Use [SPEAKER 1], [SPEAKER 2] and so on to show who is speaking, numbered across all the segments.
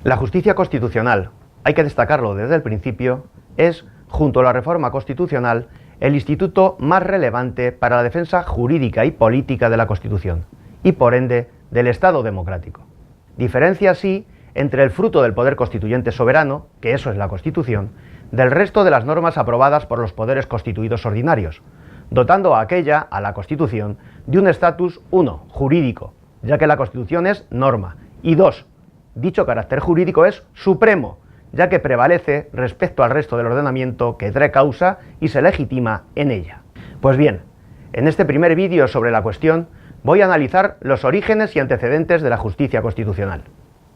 [SPEAKER 1] La justicia constitucional, hay que destacarlo desde el principio, es, junto a la reforma constitucional, el instituto más relevante para la defensa jurídica y política de la Constitución, y por ende, del Estado democrático. Diferencia así entre el fruto del poder constituyente soberano, que eso es la Constitución, del resto de las normas aprobadas por los poderes constituidos ordinarios, dotando a aquella, a la Constitución, de un estatus 1, jurídico, ya que la Constitución es norma, y 2, dicho carácter jurídico es supremo, ya que prevalece respecto al resto del ordenamiento que trae causa y se legitima en ella. Pues bien, en este primer vídeo sobre la cuestión voy a analizar los orígenes y antecedentes de la justicia constitucional.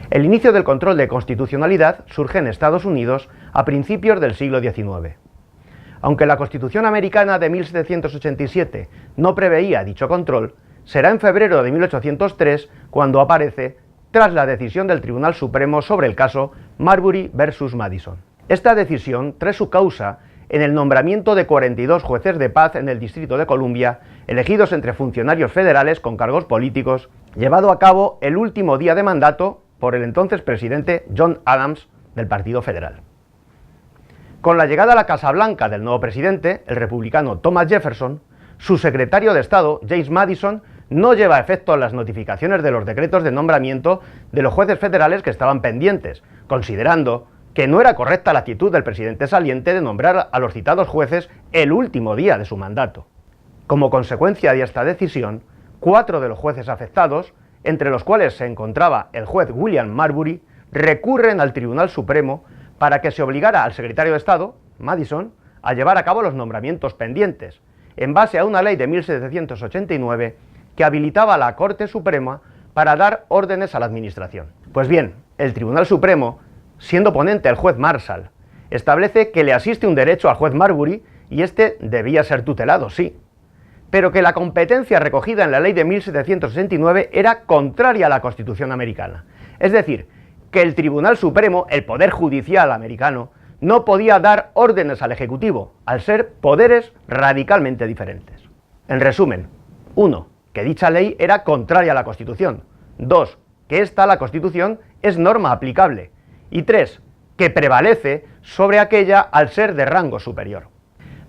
[SPEAKER 1] El inicio del control de constitucionalidad surge en Estados Unidos a principios del siglo XIX. Aunque la Constitución americana de 1787 no preveía dicho control, será en febrero de 1803 cuando aparece tras la decisión del Tribunal Supremo sobre el caso Marbury vs. Madison. Esta decisión trae su causa en el nombramiento de 42 jueces de paz en el Distrito de Columbia, elegidos entre funcionarios federales con cargos políticos, llevado a cabo el último día de mandato por el entonces presidente John Adams del Partido Federal. Con la llegada a la Casa Blanca del nuevo presidente, el republicano Thomas Jefferson, su secretario de Estado, James Madison, no lleva a efecto las notificaciones de los decretos de nombramiento de los jueces federales que estaban pendientes, considerando que no era correcta la actitud del presidente saliente de nombrar a los citados jueces el último día de su mandato. Como consecuencia de esta decisión, 4 de los jueces afectados, entre los cuales se encontraba el juez William Marbury, recurren al Tribunal Supremo para que se obligara al secretario de Estado, Madison, a llevar a cabo los nombramientos pendientes, en base a una ley de 1789 que habilitaba a la Corte Suprema para dar órdenes a la Administración. Pues bien, el Tribunal Supremo, siendo ponente el juez Marshall, establece que le asiste un derecho al juez Marbury y este debía ser tutelado, sí, pero que la competencia recogida en la ley de 1769 era contraria a la Constitución americana. Es decir, que el Tribunal Supremo, el Poder Judicial americano, no podía dar órdenes al Ejecutivo, al ser poderes radicalmente diferentes. En resumen, 1. Que dicha ley era contraria a la Constitución. 2. Que esta, la Constitución, es norma aplicable. Y 3. Que prevalece sobre aquella al ser de rango superior.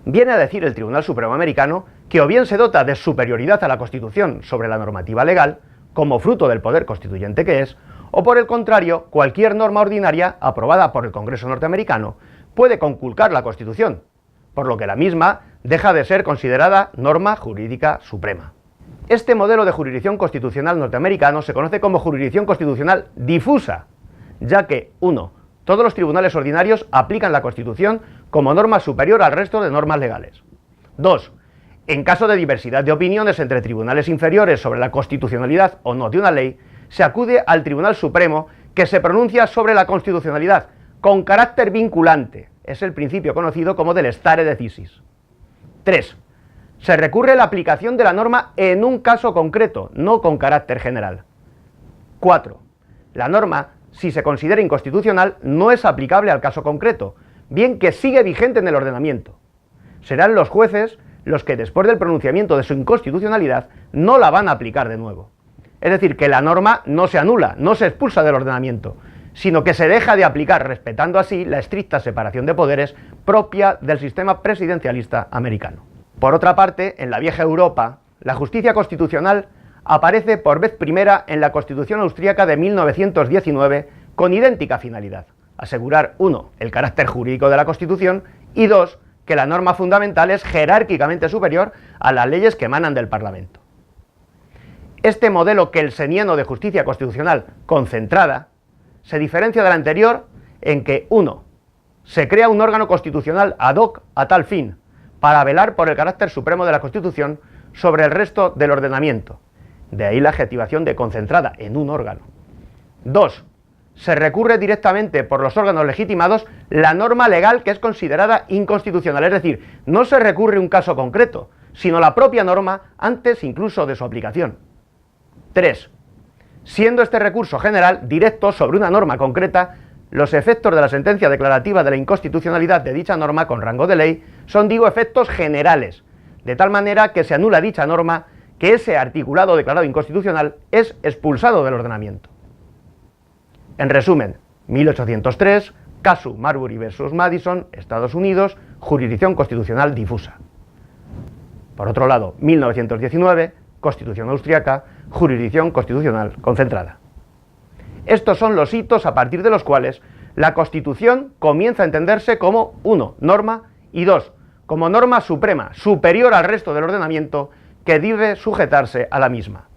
[SPEAKER 1] Viene a decir el Tribunal Supremo americano que o bien se dota de superioridad a la Constitución sobre la normativa legal, como fruto del poder constituyente que es, o por el contrario, cualquier norma ordinaria aprobada por el Congreso norteamericano puede conculcar la Constitución, por lo que la misma deja de ser considerada norma jurídica suprema. Este modelo de jurisdicción constitucional norteamericano se conoce como jurisdicción constitucional difusa, ya que 1. Todos los tribunales ordinarios aplican la Constitución como norma superior al resto de normas legales. 2. En caso de diversidad de opiniones entre tribunales inferiores sobre la constitucionalidad o no de una ley, se acude al Tribunal Supremo que se pronuncia sobre la constitucionalidad con carácter vinculante. Es el principio conocido como del stare decisis. 3. Se recurre a la aplicación de la norma en un caso concreto, no con carácter general. 4. La norma, si se considera inconstitucional, no es aplicable al caso concreto, bien que sigue vigente en el ordenamiento. Serán los jueces los que después del pronunciamiento de su inconstitucionalidad no la van a aplicar de nuevo. Es decir, que la norma no se anula, no se expulsa del ordenamiento, sino que se deja de aplicar, respetando así la estricta separación de poderes propia del sistema presidencialista americano. Por otra parte, en la vieja Europa, la justicia constitucional aparece por vez primera en la Constitución austríaca de 1919 con idéntica finalidad: asegurar 1. El carácter jurídico de la Constitución y 2. Que la norma fundamental es jerárquicamente superior a las leyes que emanan del Parlamento. Este modelo kelseniano de justicia constitucional concentrada se diferencia del anterior en que 1. Se crea un órgano constitucional ad hoc a tal fin, para velar por el carácter supremo de la Constitución sobre el resto del ordenamiento. De ahí la adjetivación de concentrada en un órgano. 2. Se recurre directamente por los órganos legitimados la norma legal que es considerada inconstitucional, es decir, no se recurre a un caso concreto, sino la propia norma antes incluso de su aplicación. 3. Siendo este recurso general directo sobre una norma concreta, los efectos de la sentencia declarativa de la inconstitucionalidad de dicha norma con rango de ley son, digo, efectos generales, de tal manera que se anula dicha norma, que ese articulado declarado inconstitucional es expulsado del ordenamiento. En resumen, 1803, casu Marbury versus Madison, Estados Unidos, jurisdicción constitucional difusa. Por otro lado, 1919, Constitución austriaca, jurisdicción constitucional concentrada. Estos son los hitos a partir de los cuales la Constitución comienza a entenderse como 1. Norma y 2. Como norma suprema, superior al resto del ordenamiento que debe sujetarse a la misma.